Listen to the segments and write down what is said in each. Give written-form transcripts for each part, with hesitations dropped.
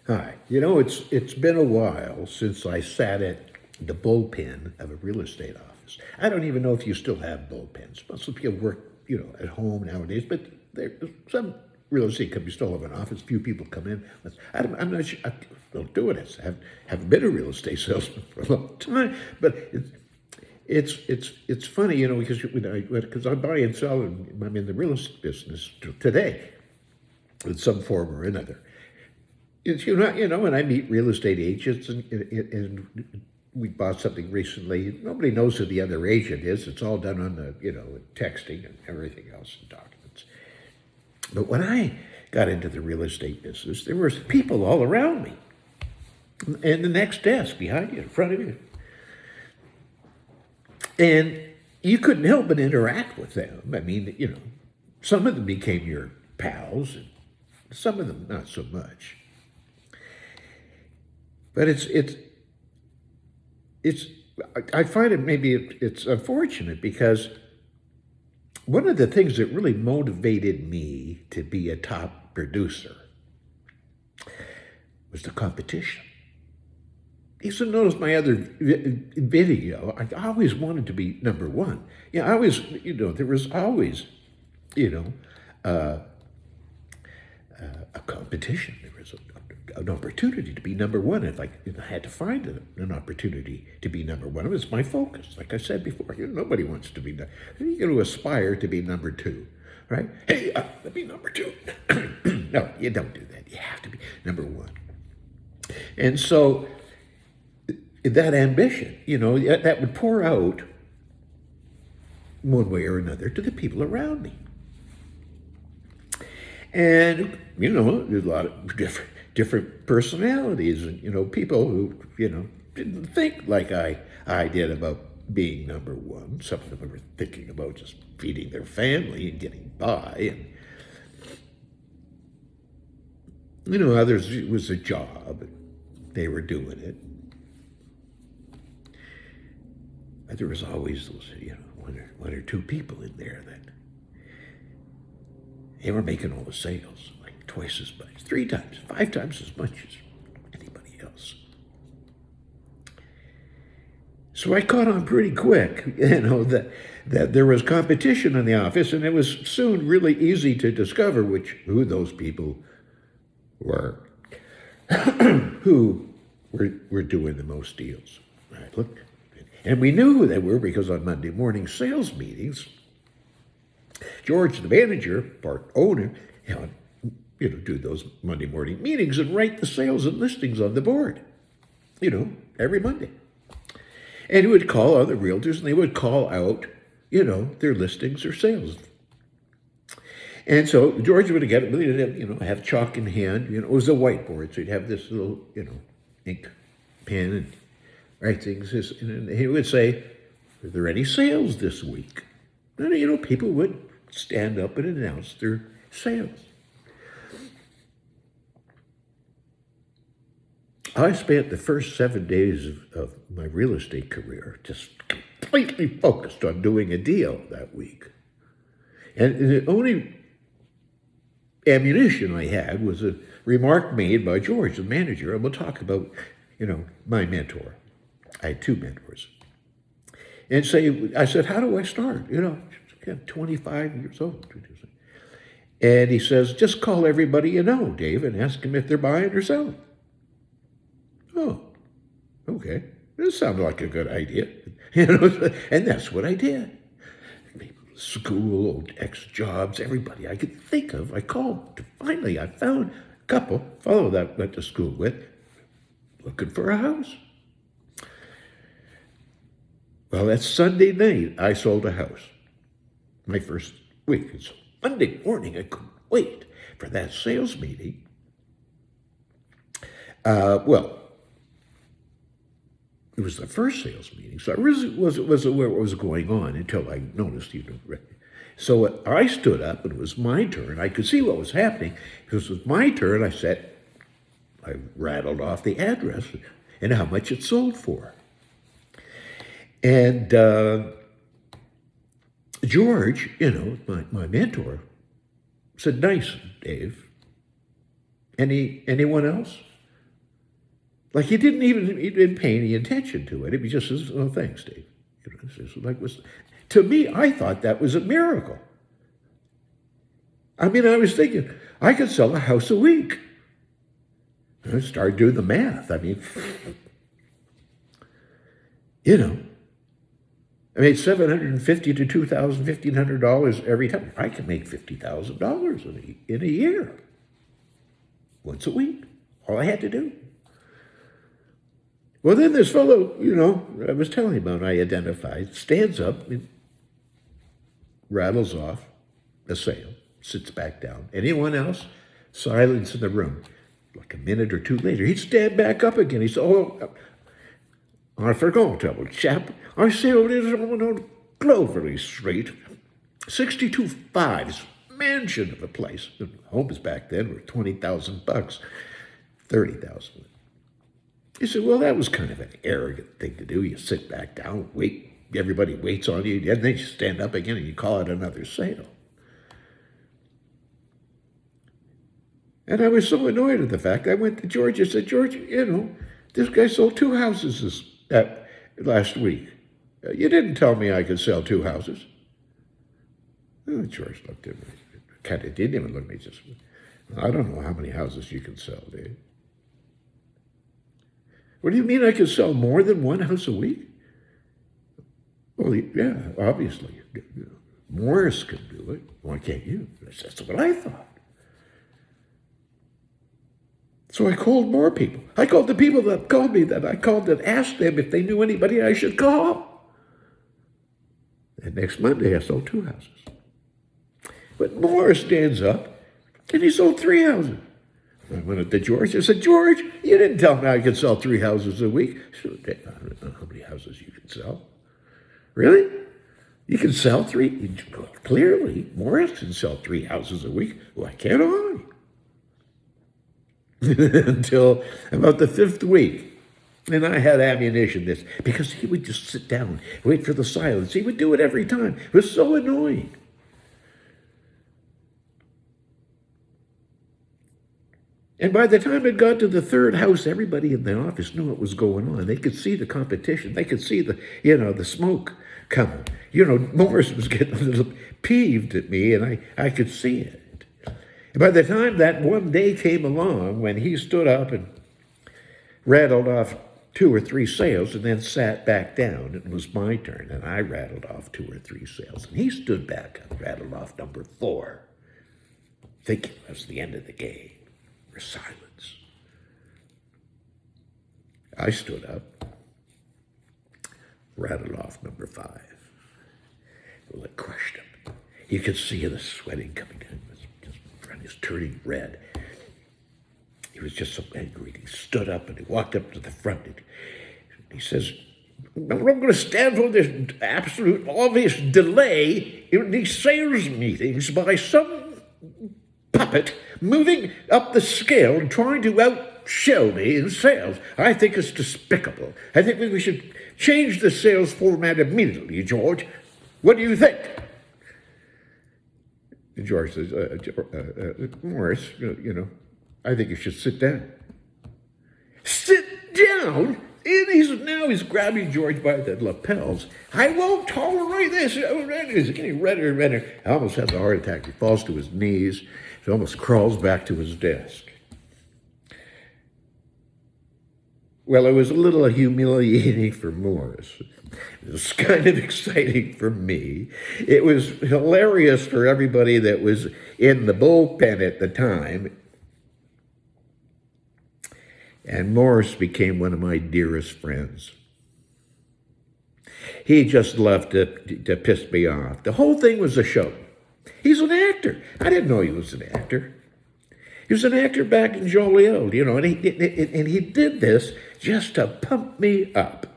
Hi. It's been a while since I sat at the bullpen of a real estate office. I don't even know if you still have bullpens. Most of you work, at home nowadays, but some real estate companies still have an office. Few people come in. I'm not sure. I don't do it. Haven't been a real estate salesman for a long time, but it's funny, because I buy and sell, and I'm in the real estate business today in some form or another. It's, when I meet real estate agents and we bought something recently, nobody knows who the other agent is. It's all done on the, texting and everything else and documents. But when I got into the real estate business, there was people all around me and the next desk behind you, in front of you. And you couldn't help but interact with them. I mean, some of them became your pals and some of them not so much. But it's I find it maybe it's unfortunate because one of the things that really motivated me to be a top producer was the competition. You should notice my other video. I always wanted to be number one. Yeah, I always, there was always, you know, uh, a competition. There was an opportunity to be number one. If I had to find an opportunity to be number one, it was my focus. Like I said before, nobody wants to be. You're going to aspire to be number two, right? Hey, let me number two. No, you don't do that. You have to be number one. And so that ambition, that would pour out one way or another to the people around me. And, there's a lot of different personalities and, people who, didn't think like I did about being number one. Some of them were thinking about just feeding their family and getting by. And, others, it was a job. They were doing it. But there was always those, one or two people in there that they were making all the sales, like twice as much, 3 times, 5 times as much as anybody else. So I caught on pretty quick, that there was competition in the office, and it was soon really easy to discover who those people were, who were doing the most deals. Right? Look, and we knew who they were because on Monday morning sales meetings, George, the manager, part owner, do those Monday morning meetings and write the sales and listings on the board, every Monday. And he would call other realtors and they would call out, their listings or sales. And so George would have chalk in hand, it was a whiteboard. So he'd have this little, ink pen and write things. And he would say, are there any sales this week? And, people would stand up and announce their sales. I spent the first 7 days of my real estate career just completely focused on doing a deal that week. And the only ammunition I had was a remark made by George, the manager, and we'll talk about, my mentor. I had 2 mentors. And I said, how do I start? 25 years old. And he says, just call everybody you know, Dave, and ask them if they're buying or selling. Oh, okay. This sounded like a good idea. And that's what I did. School, old ex-jobs, everybody I could think of, I called. Finally, I found a couple, fellow that I went to school with, looking for a house. Well, that Sunday night, I sold a house. My first week. And so Monday morning, I couldn't wait for that sales meeting. It was the first sales meeting, so I really wasn't aware what was going on until I noticed, So I stood up, and it was my turn. I could see what was happening. Because it was my turn, I rattled off the address and how much it sold for. And George, my mentor, said, nice, Dave. Anyone else? Like he didn't pay any attention to it. He just says, "Oh, thanks, Dave." You know, it's just to me, I thought that was a miracle. I mean, I was thinking I could sell a house a week. I started doing the math. I mean, you know, I made $750 to $2,000, $1,500 every time. I could make $50,000 in a year, once a week. All I had to do. Well, then this fellow, you know, I was telling him about, I identified, stands up, and rattles off a sale, sits back down. Anyone else? Silence in the room. Like a minute or two later, he'd stand back up again. He said, "Oh, I forgot, old chap. I sale is on Cloverly Street, 62.5's mansion of a place. The homes back then were $20,000, 30,000. He said, "Well, that was kind of an arrogant thing to do. You sit back down, wait, everybody waits on you, and then you stand up again and you call it another sale." And I was so annoyed at the fact, I went to George and said, "George, you know, this guy sold 2 houses last week. You didn't tell me I could sell 2 houses." Oh, George looked at me. Kind of didn't even look at me. Just, "I don't know how many houses you can sell, Dave." "What do you mean I can sell more than 1 house a week?" "Well, yeah, obviously. Morris can do it. Why can't you?" That's what I thought. So I called more people. I called the people that called me, that I called and asked them if they knew anybody I should call. And next Monday, I sold 2 houses. But Morris stands up, and he sold 3 houses. I went up to George. I said, "George, you didn't tell me I could sell 3 houses a week." He said, "I don't know how many houses you can sell." "Really? You can sell 3? Well, clearly, Morris can sell 3 houses a week. Why can't I?" Until about the 5th week. And I had ammunition this, because he would just sit down, wait for the silence. He would do it every time. It was so annoying. And by the time it got to the 3rd house, everybody in the office knew what was going on. They could see the competition. They could see the smoke coming. Morris was getting a little peeved at me, and I could see it. And by the time that one day came along when he stood up and rattled off 2 or 3 sales and then sat back down, it was my turn, and I rattled off 2 or 3 sales. And he stood back and rattled off number 4, thinking it was the end of the game. Or silence. I stood up, rattled off number 5. Well, it crushed him. You could see the sweating coming down. He was turning red. He was just so angry. He stood up and he walked up to the front. And he says, "I'm not going to stand for this absolute obvious delay in these sales meetings by some puppet moving up the scale and trying to outshell me in sales. I think it's despicable. I think we should change the sales format immediately, George. What do you think?" And George says, "Morris, I think you should sit down." "Sit down?" And he's grabbing George by the lapels. "I won't tolerate this." He's getting redder and redder. I almost has a heart attack. He falls to his knees. He almost crawls back to his desk. Well, it was a little humiliating for Morris. It was kind of exciting for me. It was hilarious for everybody that was in the bullpen at the time. And Morris became one of my dearest friends. He just loved to piss me off. The whole thing was a show. He's an actor. I didn't know he was an actor. He was an actor back in Joliet, and he did this just to pump me up.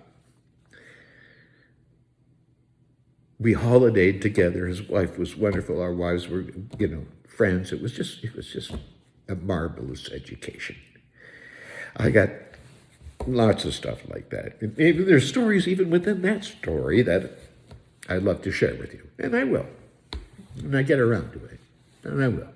We holidayed together. His wife was wonderful. Our wives were, friends. It was just a marvelous education. I got lots of stuff like that. And there's stories even within that story that I'd love to share with you, and I will. And I get around to it, and I will.